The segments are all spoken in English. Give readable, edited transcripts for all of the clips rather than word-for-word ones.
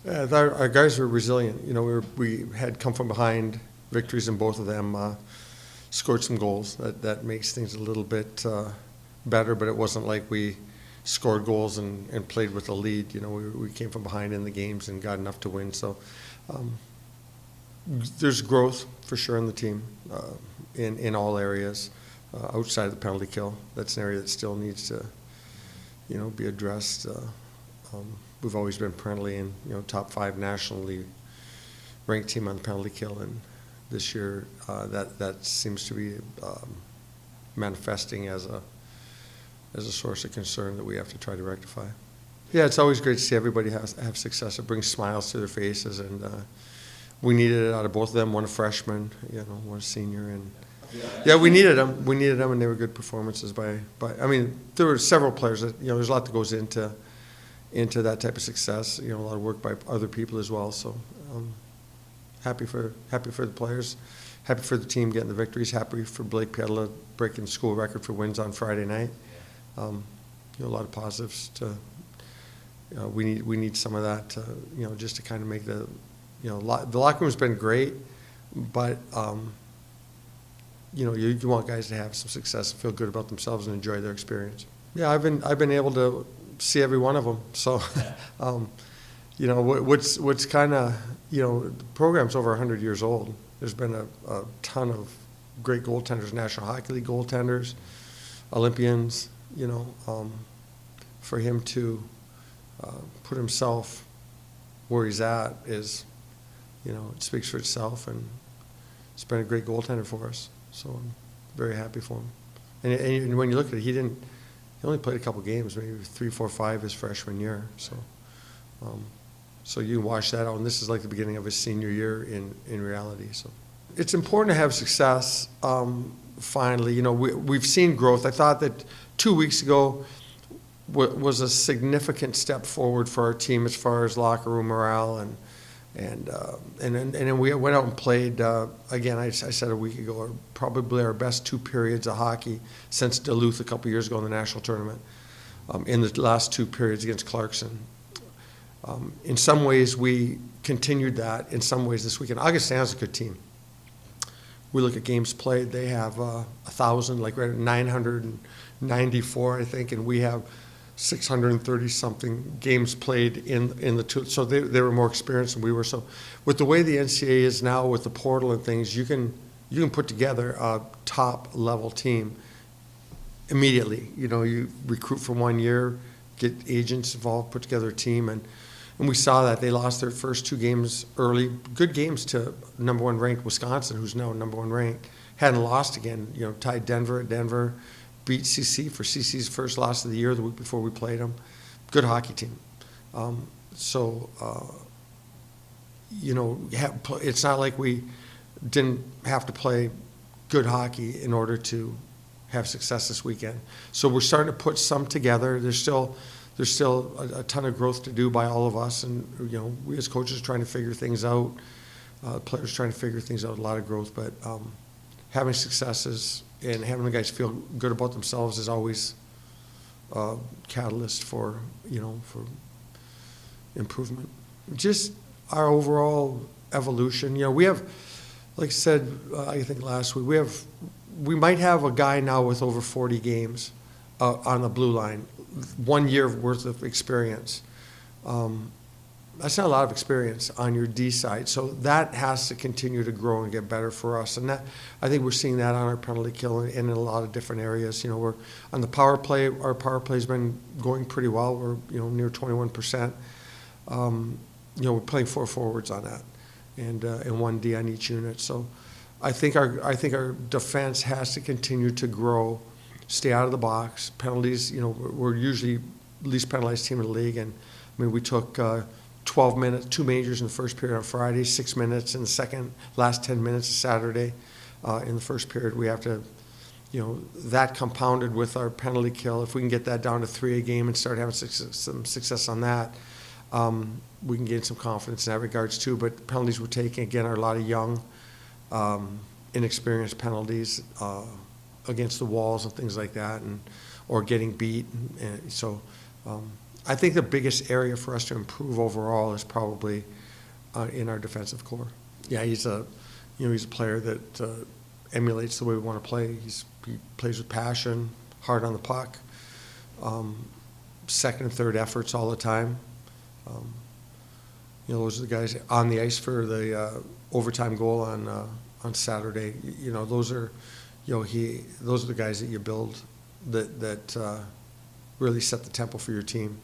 Our guys were resilient. You know, we had come from behind victories in both of them, scored some goals. That makes things a little bit better, but it wasn't like we scored goals and played with a lead. You know, we came from behind in the games and got enough to win. So um, there's growth for sure in the team in all areas outside of the penalty kill. That's an area that still needs to, you know, be addressed. We've always been perennially in, you know, top 5 nationally ranked team on the penalty kill, and this year that seems to be manifesting as a source of concern that we have to try to rectify. Yeah, it's always great to see everybody have success. It brings smiles to their faces, and we needed it out of both of them. One a freshman, you know, one a senior, and yeah, we needed them. We needed them, and they were good performances by. I mean, there were several players that, you know, there's a lot that goes into that type of success. You know, a lot of work by other people as well. So happy for the players, happy for the team getting the victories, happy for Blake Pedala breaking the school record for wins on Friday night. You know, a lot of positives to. We need some of that, you know, just to kind of make the, you know, the locker room's been great, but you know, you want guys to have some success and feel good about themselves and enjoy their experience. Yeah, I've been able to see every one of them. So, you know, what's kind of, you know, the program's over 100 years old. There's been a ton of great goaltenders, National Hockey League goaltenders, Olympians. You know, for him to put himself where he's at is, you know, it speaks for itself, and it's been a great goaltender for us. So I'm very happy for him. And when you look at it, he only played a couple games, maybe 3, 4, 5 his freshman year. So, so you wash that out, and this is like the beginning of his senior year in reality. So it's important to have success. Finally, you know, we've seen growth. I thought that 2 weeks ago was a significant step forward for our team as far as locker room morale, and then we went out and played again. I said a week ago, probably our best 2 periods of hockey since Duluth a couple years ago in the national tournament. In the last 2 periods against Clarkson, in some ways we continued that. In some ways this weekend, Augustana's a good team. We look at games played; they have 1,000, like right at 994, I think, and we have 630 something games played in the 2. So they were more experienced than we were. So with the way the NCAA is now, with the portal and things, you can put together a top level team immediately. You know, you recruit for 1 year, get agents involved, put together a team, and we saw that. They lost their first 2 games early, good games to number 1 ranked Wisconsin, who's now number 1 ranked. Hadn't lost again. You know, tied Denver at Denver. Beat CC for CC's first loss of the year the week before we played them. Good hockey team. You know, it's not like we didn't have to play good hockey in order to have success this weekend. So we're starting to put some together. There's still a ton of growth to do by all of us, and you know, we as coaches are trying to figure things out. Players trying to figure things out. A lot of growth, but having successes and having the guys feel good about themselves is always a catalyst for, you know, for improvement. Just our overall evolution. You know, we have, like I said, I think last week, we might have a guy now with over 40 games on the blue line, 1 year worth of experience. That's not a lot of experience on your D side, so that has to continue to grow and get better for us. And that, I think we're seeing that on our penalty kill and in a lot of different areas. You know, we're on the power play. Our power play's been going pretty well. We're, you know, near 21%. You know, we're playing 4 forwards on that, and 1 D on each unit. So I think our defense has to continue to grow, stay out of the box. Penalties, you know, we're usually least penalized team in the league, and I mean, we took 12 minutes, 2 majors in the first period on Friday, 6 minutes in the last 10 minutes of Saturday. In the first period, we have to, you know, that compounded with our penalty kill. If we can get that down to 3 a game and start having some success on that, we can gain some confidence in that regards too. But penalties we're taking, again, are a lot of young, inexperienced penalties against the walls and things like that, or getting beat. And so I think the biggest area for us to improve overall is probably in our defensive core. Yeah, he's a player that emulates the way we want to play. He plays with passion, hard on the puck, second and third efforts all the time. Those are the guys on the ice for the overtime goal on Saturday. Those are those are the guys that you build that really set the tempo for your team.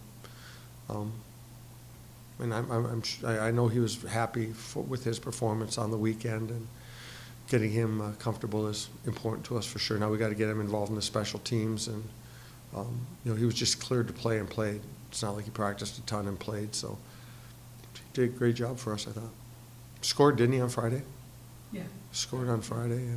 And I know he was happy with his performance on the weekend, and getting him comfortable is important to us for sure. Now we got to get him involved in the special teams, and he was just cleared to play and played. It's not like he practiced a ton and played, so he did a great job for us, I thought. Scored, didn't he, on Friday? Yeah. Scored on Friday, yeah.